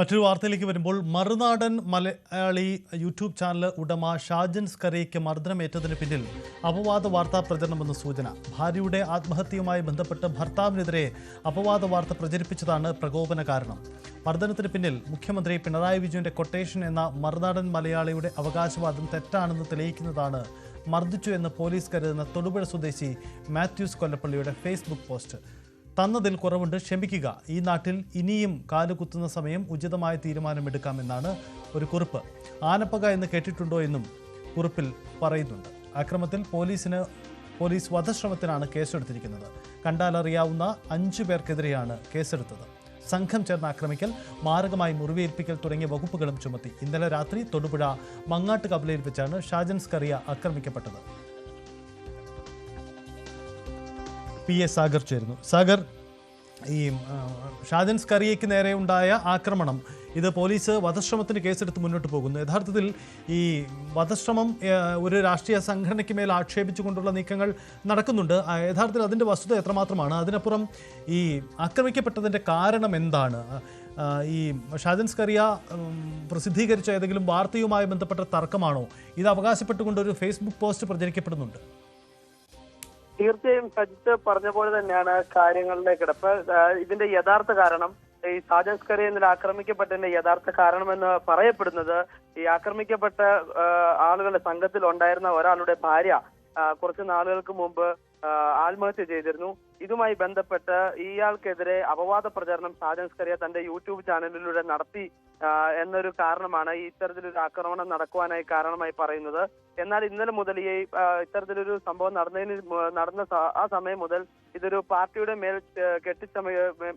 മറ്റൊരു വാർത്തയിലേക്ക് വരുമ്പോൾ മറുനാടൻ മലയാളി യൂട്യൂബ് ചാനൽ ഉടമ ഷാജൻ സ്കറിയയ്ക്ക് മർദ്ദനമേറ്റതിന് പിന്നിൽ അപവാദ വാർത്താ പ്രചരണമെന്ന് സൂചന. ഭാര്യയുടെ ആത്മഹത്യയുമായി ബന്ധപ്പെട്ട് ഭർത്താവിനെതിരെ അപവാദ വാർത്ത പ്രചരിപ്പിച്ചതാണ് പ്രകോപന കാരണം. മർദ്ദനത്തിന് പിന്നിൽ മുഖ്യമന്ത്രി പിണറായി വിജയന്റെ കൊട്ടേഷൻ എന്ന മറുനാടൻ മലയാളിയുടെ അവകാശവാദം തെറ്റാണെന്ന് തെളിയിക്കുന്നതാണ് മർദ്ദിച്ചു എന്ന് പോലീസ് കരുതുന്ന തൊടുപുഴ സ്വദേശി മാത്യൂസ് കൊല്ലപ്പള്ളിയുടെ ഫേസ്ബുക്ക് പോസ്റ്റ്. തന്നതിൽ കുറവുണ്ട്, ക്ഷമിക്കുക. ഈ നാട്ടിൽ ഇനിയും കാലുകുത്തുന്ന സമയം ഉചിതമായ തീരുമാനമെടുക്കാമെന്നാണ് ഒരു കുറിപ്പ്. ആനപ്പക എന്ന് കേട്ടിട്ടുണ്ടോ എന്നും കുറിപ്പിൽ പറയുന്നുണ്ട്. അക്രമത്തിൽ പോലീസ് വധശ്രമത്തിനാണ് കേസെടുത്തിരിക്കുന്നത്. കണ്ടാലറിയാവുന്ന 5 പേർക്കെതിരെയാണ് കേസെടുത്തത്. സംഘം ചേർന്ന് ആക്രമിക്കൽ, മാരകമായി മുറിവേൽപ്പിക്കൽ തുടങ്ങിയ വകുപ്പുകളും ചുമത്തി. ഇന്നലെ രാത്രി തൊടുപുഴ മങ്ങാട്ട് കവലയിൽ വെച്ചാണ് ഷാജൻ സ്കറിയ ആക്രമിക്കപ്പെട്ടത്. PS സാഗർ ചേരുന്നു. സാഗർ, ഈ ഷാജൻ സ്കറിയയ്ക്ക് നേരെ ഉണ്ടായ ആക്രമണം, ഇത് പോലീസ് വധശ്രമത്തിന് കേസെടുത്ത് മുന്നോട്ട് പോകുന്നു. യഥാർത്ഥത്തിൽ ഈ വധശ്രമം ഒരു രാഷ്ട്രീയ സംഘടനയ്ക്ക് മേൽ ആക്ഷേപിച്ചുകൊണ്ടുള്ള നീക്കങ്ങൾ നടക്കുന്നുണ്ട്. യഥാർത്ഥത്തിൽ അതിൻ്റെ വസ്തുത എത്രമാത്രമാണ്? അതിനപ്പുറം ഈ ആക്രമിക്കപ്പെട്ടതിൻ്റെ കാരണം എന്താണ്? ഈ ഷാജൻ സ്കറിയ പ്രസിദ്ധീകരിച്ച ഏതെങ്കിലും വാർത്തയുമായി ബന്ധപ്പെട്ട തർക്കമാണോ? ഇത് അവകാശപ്പെട്ടുകൊണ്ട് ഒരു ഫേസ്ബുക്ക് പോസ്റ്റ് പ്രചരിക്കപ്പെടുന്നുണ്ട്. തീർച്ചയായും സജിത്ത് പറഞ്ഞ പോലെ തന്നെയാണ് കാര്യങ്ങളുടെ കിടപ്പ്. ഇതിന്റെ യഥാർത്ഥ കാരണം, ഈ ഷാജൻ സ്കറിയ ഇന്നലെ ആക്രമിക്കപ്പെട്ടതിന്റെ യഥാർത്ഥ കാരണമെന്ന് പറയപ്പെടുന്നത്, ഈ ആക്രമിക്കപ്പെട്ട ആളുകളുടെ സംഘത്തിൽ ഉണ്ടായിരുന്ന ഒരാളുടെ ഭാര്യ കുറച്ച് നാളുകൾക്ക് മുമ്പ് ആത്മഹത്യ ചെയ്തിരുന്നു. ഇതുമായി ബന്ധപ്പെട്ട് ഇയാൾക്കെതിരെ അപവാദ പ്രചരണം ഷാജൻ സ്കറിയ തന്റെ യൂട്യൂബ് ചാനലിലൂടെ നടത്തി എന്നൊരു കാരണമാണ് ഈ ഇത്തരത്തിലൊരു ആക്രമണം നടക്കുവാനായി കാരണമായി പറയുന്നത്. എന്നാൽ ഇന്നലെ മുതൽ ഈ ഇത്തരത്തിലൊരു സംഭവം നടന്ന ആ സമയം മുതൽ ഇതൊരു പാർട്ടിയുടെ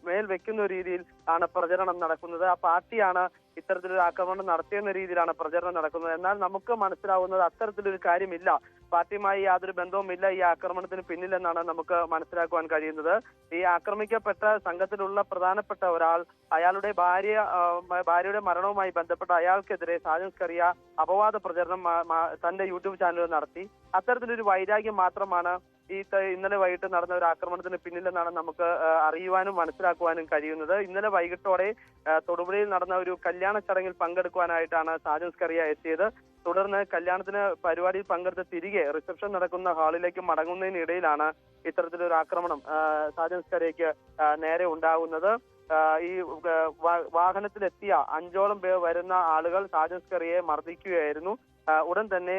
മേൽ വെക്കുന്ന രീതിയിൽ ആണ് പ്രചരണം നടക്കുന്നത്. ആ പാർട്ടിയാണ് ഇത്തരത്തിലൊരു ആക്രമണം നടത്തിയെന്ന രീതിയിലാണ് പ്രചരണം നടക്കുന്നത്. എന്നാൽ നമുക്ക് മനസ്സിലാവുന്നത് അത്തരത്തിലൊരു കാര്യമില്ല, പാർട്ടിയുമായി യാതൊരു ബന്ധവുമില്ല ഈ ആക്രമണത്തിന് പിന്നിലെന്നാണ് നമുക്ക് മനസ്സിലാക്കുവാൻ കഴിയുന്നത്. ഈ ആക്രമിക്കപ്പെട്ട സംഘത്തിലുള്ള പ്രധാനപ്പെട്ട ഒരാൾ, അയാളുടെ ഭാര്യയുടെ മരണവുമായി ബന്ധപ്പെട്ട അയാൾക്കെതിരെ ഷാജൻ സ്കറിയ അപവാദ പ്രചരണം തന്റെ യൂട്യൂബ് ചാനലിൽ നടത്തി. അത്തരത്തിലൊരു വൈരാഗ്യം മാത്രമാണ് ഇന്നലെ വൈകിട്ട് നടന്ന ഒരു ആക്രമണത്തിന് പിന്നിലെന്നാണ് നമുക്ക് അറിയുവാനും മനസ്സിലാക്കുവാനും കഴിയുന്നത്. ഇന്നലെ വൈകിട്ടോടെ തൊടുപുഴയിൽ നടന്ന ഒരു കല്യാണ ചടങ്ങിൽ പങ്കെടുക്കുവാനായിട്ടാണ് ഷാജൻ സ്കറിയ എത്തിയത്. തുടർന്ന് പരിപാടിയിൽ പങ്കെടുത്ത് തിരികെ റിസപ്ഷൻ നടക്കുന്ന ഹാളിലേക്ക് മടങ്ങുന്നതിനിടയിലാണ് ഇത്തരത്തിലൊരു ആക്രമണം ഷാജൻ സ്കറിയയ്ക്ക് നേരെ ഉണ്ടാകുന്നത്. ഈ വാഹനത്തിലെത്തിയ 5ഓളം പേർ വരുന്ന ആളുകൾ ഷാജൻ സ്കറിയയെ മർദ്ദിക്കുകയായിരുന്നു. ഉടൻ തന്നെ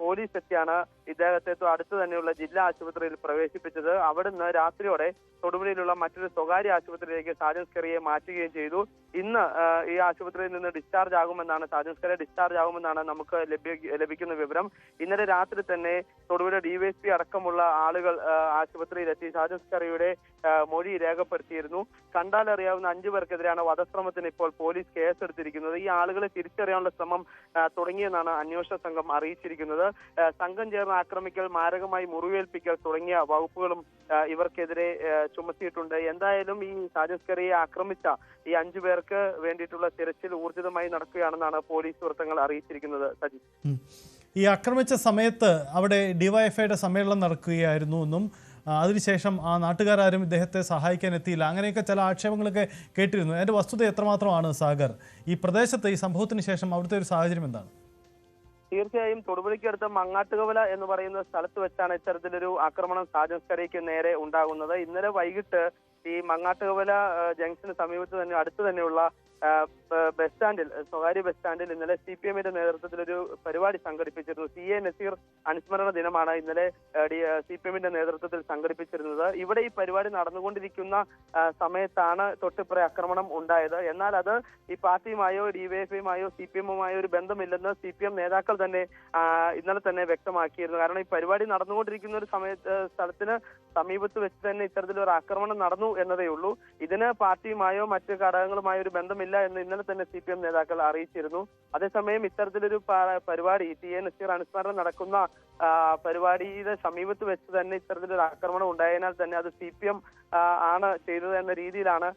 പോലീസ് എത്തിയാണ് ഇദ്ദേഹത്തെ അടുത്ത് തന്നെയുള്ള ജില്ലാ ആശുപത്രിയിൽ പ്രവേശിപ്പിച്ചത്. അവിടുന്ന് രാത്രിയോടെ തൊടുപുഴയിലുള്ള മറ്റൊരു സ്വകാര്യ ആശുപത്രിയിലേക്ക് ഷാജൻ സ്കറിയയെ മാറ്റുകയും ചെയ്തു. ഇന്ന് ഈ ആശുപത്രിയിൽ നിന്ന് ഷാജൻ സ്കറിയ ഡിസ്ചാർജ് ആകുമെന്നാണ് നമുക്ക് ലഭിക്കുന്ന വിവരം. ഇന്നലെ രാത്രി തന്നെ തൊടുപുഴ DYSP അടക്കമുള്ള ആളുകൾ ആശുപത്രിയിലെത്തി ഷാജൻ സ്കറിയയുടെ മൊഴി രേഖപ്പെടുത്തിയിരുന്നു. കണ്ടാലറിയാവുന്ന 5 പേർക്കെതിരെയാണ് വധശ്രമത്തിന് ഇപ്പോൾ പോലീസ് കേസെടുത്തിരിക്കുന്നത്. ഈ ആളുകളെ തിരിച്ചറിയാനുള്ള ശ്രമം തുടങ്ങിയെന്നാണ് അന്വേഷണ സംഘം അറിയിച്ചിരിക്കുന്നത്. സംഘം ചേർന്ന് ആക്രമിക്കൽ, മാരകമായി മുറിവേൽപ്പിക്കൽ തുടങ്ങിയ വകുപ്പുകളും ഇവർക്കെതിരെ ചുമത്തിയിട്ടുണ്ട്. എന്തായാലും ഈ ഷാജൻ സ്കറിയയെ ആക്രമിച്ച ഈ 5 പേർക്ക് വേണ്ടിയിട്ടുള്ള തിരച്ചിൽ ഊർജിതമായി നടക്കുകയാണെന്നാണ് പോലീസ് വൃത്തങ്ങൾ അറിയിച്ചിരിക്കുന്നത്. സജി, ഈ ആക്രമിച്ച സമയത്ത് അവിടെ ഡിവൈഎഫ്ഐയുടെ സമ്മേളനം നടക്കുകയായിരുന്നു എന്നും അതിനുശേഷം ആ നാട്ടുകാരും ഇദ്ദേഹത്തെ സഹായിക്കാൻ എത്തിയില്ല, അങ്ങനെയൊക്കെ ചില ആക്ഷേപങ്ങളൊക്കെ കേട്ടിരുന്നു. അതിൻ്റെ വസ്തുത എത്രമാത്രമാണ് സാഗർ? ഈ പ്രദേശത്ത് ഈ സംഭവത്തിന് ശേഷം അവിടുത്തെ ഒരു സാഹചര്യം എന്താണ്? തീർച്ചയായും തൊടുപുഴയ്ക്കടുത്ത് മങ്ങാട്ടുകവല എന്ന് പറയുന്ന സ്ഥലത്ത് വെച്ചാണ് ഇത്തരത്തിലൊരു ആക്രമണം ഷാജൻ സ്കറിയയ്ക്ക് നേരെ ഉണ്ടാകുന്നത്. ഇന്നലെ വൈകിട്ട് ഈ മങ്ങാട്ടുകവല ജംഗ്ഷന് സമീപത്ത് തന്നെ അടുത്ത് തന്നെയുള്ള ബസ് സ്റ്റാൻഡിൽ, സ്വകാര്യ ബസ് സ്റ്റാൻഡിൽ ഇന്നലെ CPM-ന്റെ നേതൃത്വത്തിൽ ഒരു പരിപാടി സംഘടിപ്പിച്ചിരുന്നു. CA നസീർ അനുസ്മരണ ദിനമാണ് ഇന്നലെ CPM-ന്റെ നേതൃത്വത്തിൽ സംഘടിപ്പിച്ചിരുന്നത്. ഇവിടെ ഈ പരിപാടി നടന്നുകൊണ്ടിരിക്കുന്ന സമയത്താണ് തൊട്ടിപ്പുറ ആക്രമണം ഉണ്ടായത്. എന്നാൽ അത് ഈ പാർട്ടിയുമായോ DYFI-യുമായോ CPM-ഉമായോ ഒരു ബന്ധമില്ലെന്ന് CPM നേതാക്കൾ തന്നെ ഇന്നലെ തന്നെ വ്യക്തമാക്കിയിരുന്നു. കാരണം ഈ പരിപാടി നടന്നുകൊണ്ടിരിക്കുന്ന ഒരു സ്ഥലത്തിന് സമീപത്ത് വെച്ച് തന്നെ ഇത്തരത്തിലൊരു ആക്രമണം നടന്നു എന്നതേ ഉള്ളൂ. ഇതിന് പാർട്ടിയുമായോ മറ്റ് ഘടകങ്ങളുമായോ ഒരു ബന്ധമില്ല എന്ന് ഇന്നലെ തന്നെ CPM നേതാക്കൾ അറിയിച്ചിരുന്നു. അതേസമയം ഇത്തരത്തിലൊരു പരിപാടി, CA നസീർ അനുസ്മരണം നടക്കുന്ന പരിപാടിയുടെ സമീപത്ത് വെച്ച് തന്നെ ഇത്തരത്തിലൊരു ആക്രമണം ഉണ്ടായതിനാൽ തന്നെ അത് CPM ആണ് ചെയ്തത് എന്ന രീതിയിലാണ്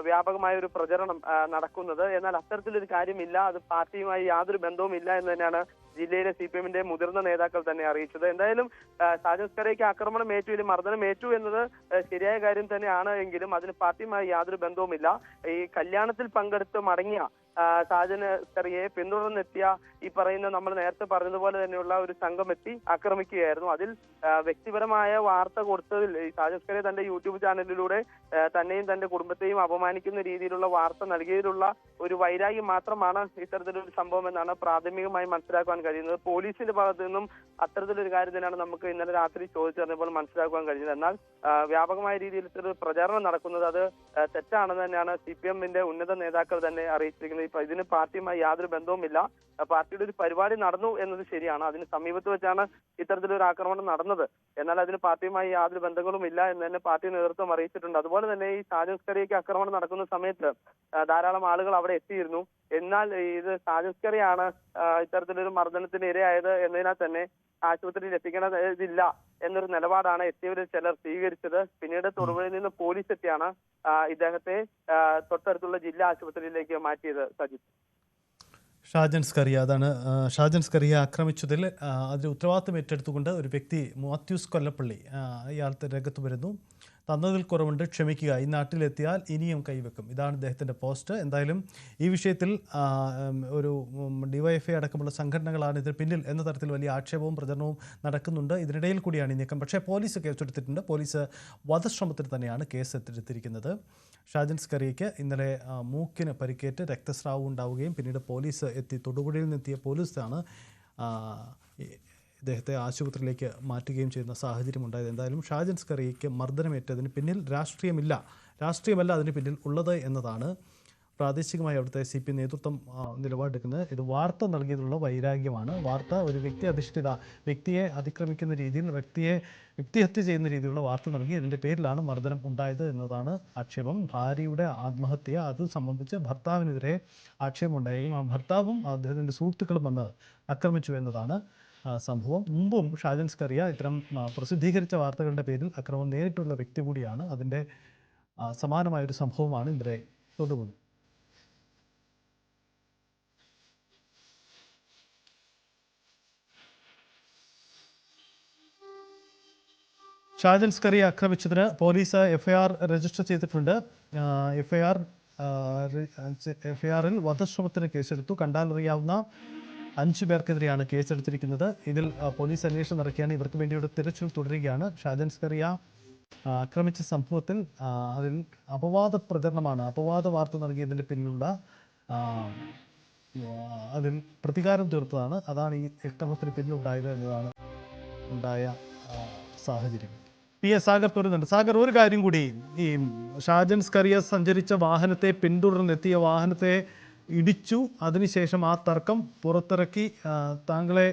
വ്യാപകമായ ഒരു പ്രചരണം നടക്കുന്നത്. എന്നാൽ അത്തരത്തിലൊരു കാര്യമില്ല, അത് പാർട്ടിയുമായി യാതൊരു ബന്ധവും ഇല്ല എന്ന് തന്നെയാണ് ജില്ലയിലെ CPM-ന്റെ മുതിർന്ന നേതാക്കൾ തന്നെ അറിയിച്ചത്. എന്തായാലും സാജൻ സ്കറിയയ്ക്ക് ആക്രമണം ഏറ്റു, ഇതിൽ മർദ്ദനം ഏറ്റു എന്നത് ശരിയായ കാര്യം തന്നെയാണ് എങ്കിലും അതിന് പാർട്ടിയുമായി യാതൊരു ബന്ധവുമില്ല. ഈ കല്യാണത്തിൽ പങ്കെടുത്ത് മടങ്ങിയ സാജൻ സ്കറിയയെ പിന്തുടർന്നെത്തിയ ഈ പറയുന്ന നമ്മൾ നേരത്തെ പറഞ്ഞതുപോലെ തന്നെയുള്ള ഒരു സംഘം എത്തി ആക്രമിക്കുകയായിരുന്നു. അതിൽ വ്യക്തിപരമായ വാർത്ത കൊടുത്തതിൽ ഈ സാജൻ സ്കറിയ തന്റെ യൂട്യൂബ് ചാനലിലൂടെ തന്നെയും തന്റെ കുടുംബത്തെയും അപമാനിക്കുന്ന രീതിയിലുള്ള വാർത്ത നൽകിയതിലുള്ള ഒരു വൈരാഗ്യം മാത്രമാണ് ഇത്തരത്തിലൊരു സംഭവം എന്നാണ് പ്രാഥമികമായി മനസ്സിലാക്കാൻ കഴിയുന്നത്. പോലീസിന്റെ ഭാഗത്തു നിന്നും അത്തരത്തിലൊരു കാര്യം തന്നെയാണ് നമുക്ക് ഇന്നലെ രാത്രി ചോദിച്ചറിഞ്ഞപ്പോൾ മനസ്സിലാക്കാൻ കഴിഞ്ഞത്. എന്നാൽ വ്യാപകമായ രീതിയിൽ ഇത്തരം പ്രചാരണം നടക്കുന്നത് അത് തെറ്റാണെന്ന് തന്നെയാണ് CPM-ന്റെ ഉന്നത നേതാക്കൾ തന്നെ അറിയിച്ചിരിക്കുന്നത്. ഇപ്പൊ ഇതിന് പാർട്ടിയുമായി യാതൊരു ബന്ധവുമില്ല. പാർട്ടിയുടെ ഒരു പരിപാടി നടന്നു എന്നത് ശരിയാണ്, അതിന് സമീപത്ത് വെച്ചാണ് ഇത്തരത്തിലൊരു ആക്രമണം നടന്നത്. എന്നാൽ അതിന് പാർട്ടിയുമായി യാതൊരു ബന്ധങ്ങളും ഇല്ല എന്ന് തന്നെ പാർട്ടി നേതൃത്വം അറിയിച്ചിട്ടുണ്ട്. അതുപോലെ തന്നെ ഈ സാജൻ സ്കറിയയ്ക്ക് ആക്രമണം നടക്കുന്ന സമയത്ത് ധാരാളം ആളുകൾ അവിടെ എത്തിയിരുന്നു. എന്നാൽ ഇത് സാജൻ സ്കറിയാണ് ഇത്തരത്തിലൊരു മർദ്ദനത്തിന് ഇരയായത് എന്നതിനാൽ തന്നെ ആശുപത്രിയിൽ എത്തിക്കേണ്ടതില്ല എന്നൊരു നിലപാടാണ് എത്തിയവരിൽ ചിലർ സ്വീകരിച്ചത്. പിന്നീട് തൊടുപുഴയിൽ നിന്ന് പോലീസ് എത്തിയാണ് ഇദ്ദേഹത്തെ തൊട്ടടുത്തുള്ള ജില്ലാ ആശുപത്രിയിലേക്ക് മാറ്റിയത്. സജിത്ത്, ഷാജൻ സ്കറിയ, അതാണ് ഷാജൻ സ്കറിയ ആക്രമിച്ചതിൽ അതിൽ ഉത്തരവാദിത്തം ഏറ്റെടുത്തുകൊണ്ട് ഒരു വ്യക്തി മാത്യൂസ് കൊല്ലപ്പള്ളി ഇയാൾ രംഗത്ത് വരുന്നു. തന്നതിൽ കുറവുണ്ട്, ക്ഷമിക്കുക, ഈ നാട്ടിലെത്തിയാൽ ഇനിയും കൈവെക്കും, ഇതാണ് ഇദ്ദേഹത്തിൻ്റെ പോസ്റ്റ്. എന്തായാലും ഈ വിഷയത്തിൽ ഒരു DYFI അടക്കമുള്ള സംഘടനകളാണ് ഇതിന് പിന്നിൽ എന്ന തരത്തിൽ വലിയ ആക്ഷേപവും പ്രചരണവും നടക്കുന്നുണ്ട്. ഇതിനിടയിൽ കൂടിയാണ് ഈ നീക്കം. പക്ഷേ പോലീസ് കേസെടുത്തിട്ടുണ്ട്. പോലീസ് വധശ്രമത്തിൽ തന്നെയാണ് കേസ് എടുത്തിരിക്കുന്നത്. ഷാജൻ സ്കറിയയ്ക്ക് ഇന്നലെ മൂക്കിന് പരിക്കേറ്റ് രക്തസ്രാവം ഉണ്ടാവുകയും പിന്നീട് പോലീസ് എത്തി, തൊടുപുഴയിൽ നിന്നെത്തിയ പോലീസാണ് ഇദ്ദേഹത്തെ ആശുപത്രിയിലേക്ക് മാറ്റുകയും ചെയ്യുന്ന സാഹചര്യം ഉണ്ടായത്. എന്തായാലും ഷാജൻ സ്കറിയയ്ക്ക് മർദ്ദനമേറ്റതിന് പിന്നിൽ രാഷ്ട്രീയമല്ല അതിന് പിന്നിൽ ഉള്ളത് എന്നതാണ് പ്രാദേശികമായി അവിടുത്തെ CPM നേതൃത്വം നിലപാടെടുക്കുന്നത്. ഇത് വാർത്ത നൽകിയതിലുള്ള വൈരാഗ്യമാണ്. വാർത്ത ഒരു വ്യക്തിയെ അതിക്രമിക്കുന്ന രീതിയിൽ, വ്യക്തിഹത്യ ചെയ്യുന്ന രീതിയിലുള്ള വാർത്ത നൽകി, ഇതിൻ്റെ പേരിലാണ് മർദ്ദനം ഉണ്ടായത് എന്നതാണ് ആക്ഷേപം. ഭാര്യയുടെ ആത്മഹത്യ, അത് സംബന്ധിച്ച് ഭർത്താവിനെതിരെ ആക്ഷേപമുണ്ടായി. ഭർത്താവും അദ്ദേഹത്തിൻ്റെ സുഹൃത്തുക്കളും വന്ന് ആക്രമിച്ചു എന്നതാണ് സംഭവം. മുമ്പും ഷാജൻ സ്കറിയ ഇത്തരം പ്രസിദ്ധീകരിച്ച വാർത്തകളുടെ പേരിൽ അക്രമം നേരിട്ടുള്ള വ്യക്തി കൂടിയാണ്. അതിൻ്റെ സമാനമായൊരു സംഭവമാണ് ഇന്നലെ തൊടുപുഴ. ഷാജൻ സ്കറിയെ ആക്രമിച്ചതിന് പോലീസ് FIR രജിസ്റ്റർ ചെയ്തിട്ടുണ്ട്. FIR-ൽ വധശ്രമത്തിന് കേസെടുത്തു. കണ്ടാലറിയാവുന്ന 5 പേർക്കെതിരെയാണ് കേസെടുത്തിരിക്കുന്നത്. ഇതിൽ പോലീസ് അന്വേഷണം നടക്കുകയാണ്. ഇവർക്ക് വേണ്ടിയുള്ള തിരച്ചിൽ തുടരുകയാണ്. ഷാജൻ സ്കറിയ ആക്രമിച്ച സംഭവത്തിൽ അതിൽ അപവാദ പ്രചരണമാണ്, അപവാദ വാർത്ത നൽകിയതിൻ്റെ പിന്നിലുള്ള അതിൽ പ്രതികാരം തീർത്തതാണ്. അതാണ് ഈ അക്രമത്തിന് പിന്നിലുണ്ടായത് എന്നതാണ് ഉണ്ടായ സാഹചര്യം. PS സാഗർ തുറന്നുണ്ട്. സാഗർ, ഒരു കാര്യം കൂടി, ഈ ഷാജൻ സ്കറിയ സഞ്ചരിച്ച വാഹനത്തെ പിന്തുടർന്നെത്തിയ വാഹനത്തെ ഇടിച്ചു, അതിനുശേഷം ആ തർക്കം പുറത്തിറക്കി താങ്കളെ